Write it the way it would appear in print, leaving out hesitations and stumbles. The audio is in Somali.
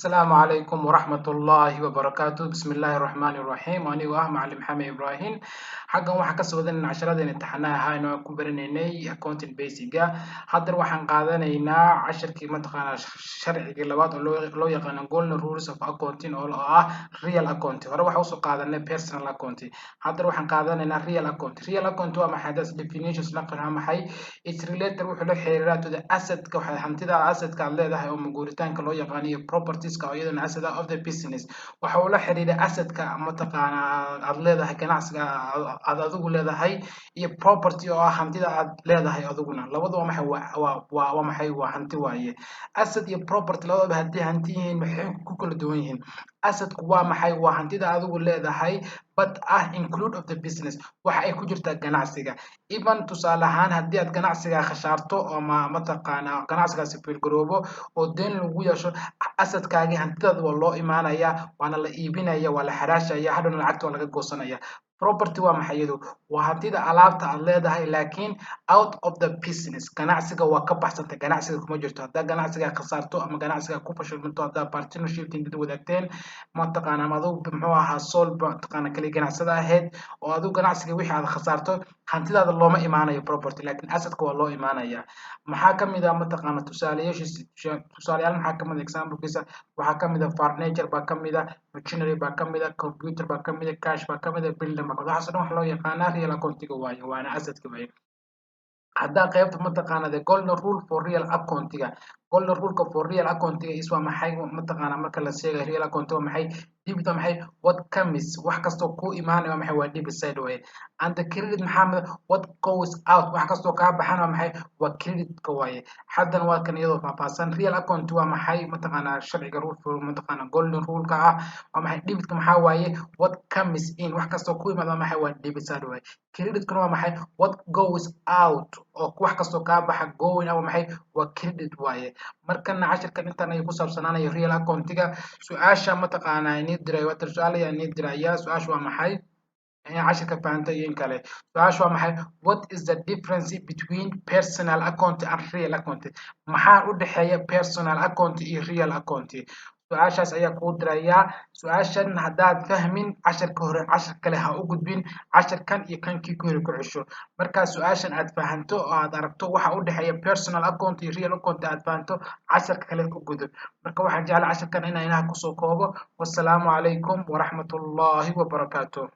السلام عليكم ورحمة الله وبركاته بسم الله الرحمن الرحيم وأنا معلم محمد إبراهيم حقا waxaan ka soo wadana casharadeen imtixaanaha ahaa inoo ku baranaynay accounting basic hadda waxaan qaadanaynaa casharkii mataqaana sharciga labaad oo loo yaqaan golden rules of accounting oo ah real accounting hore waxaan soo qaadanay personal accounting hadda waxaan qaadanaynaa real accounting waa maxay das definitions la qeexaa maxay it's related wuxuu la xiriiraa to the asset ka waxa hantida asset ka leedahay oo guuritaanka loo yaqaan iyo properties ka iyadana asset of the business waxa uu la xiriiraa asset ka mataqaana aad leedahay ganacsiga aad adigu leedahay iyo property oo ah hantida aad leedahay adiguna labadaba maxay waa maxay waa hanti waaye asset iyo property labadaba haddii hanti yihiin maxay ku kala duwan yihiin assetku waa maxay waa hantida adigu leedahay but include of the business waxa ay ku jirtaa ganacsiga even tusaale ahaan haddii aad ganacsiga khashaarto ama mataqaana ganacsigaasi fiilgaroobo oo deen lagu yeesho assetkaagi hantidaada waa loo imaanaya waana la iibinaya waa la xaraashaya hadhowna lacagta waa laga goosanaya property waa maxay iyadu waa hantida alaabta aad leedahay laakiin out of the business ganacsiga waa ka baxsanta ganacsiga kuma jirto haddaa ganacsiga khasaarto ama ganacsiga ku fashilmanto haddaa partnership dad wadaagteen mataqaana ama adigu muxuu ahaa sool mataqaana kali ganacsada ahayd oo adigu ganacsiga wixii aad khasaarto hantidaada looma imaanayo property laakiin assetka waa loo imaanaya maxaa kamid ah mataqaana tusaalayaal maxaa kamid examplekiisa waxaa kamid ah furniture baa kamid ah machinery baa kamid ah computer baa kamid ah cash baa kamid ah building baa kamid ah waxaas dhan waxa loo yaqaanaa real accounting waaye waana assetka waaye haddaa qaybta mataqaana the golden rule for real accounting golden rule for real accounting is waa maxay mataqaana marka la sheegay real accounting waa maxay debit waa maxay what comes wax kasto ku imaanaya waa maxay waa debit side way and the credit maxaa what goes out wax kasto ka baxana waa maxay waa credit ka waaye haddana waa kan iyadoo faahfaahsan real account waa maxay mataqaana sharciga rule for mataqaana golden rule ka ah waa maxay debit ka maxaa waaye what comes in wax kasto ku imaada waa maxay waa debit side way credit ka waa maxay what goes out oo wax kasto ka baxa going waa maxay waa credit waaye markana casharkan intaan ay ku saabsanaanayo real accountiga su'aasha mataqaana inii diray waa su'aalaha inii diraya su'aashu waa maxay casharka fahamtay iyo in kale su'aashu waa maxay what is the difference between personal account and real account maxaa u dhaxeeya personal account iyo real account su'aashaas ayaa kuu diraya su'aashan haddaad fahmin casharka hore cashar kale ha u gudbin casharkan iyo kankii ku hore ku cesho markaa su'aashan aad fahanto oo aad aragto waxa u dhaxeeya personal account iyo real account aad fahanto casharka kale ku gudub marka waxaan jeclahay casharkan inaan inaha kusoo koobo wassalaamu calaykum waraxmatullaahi wabarakaatuh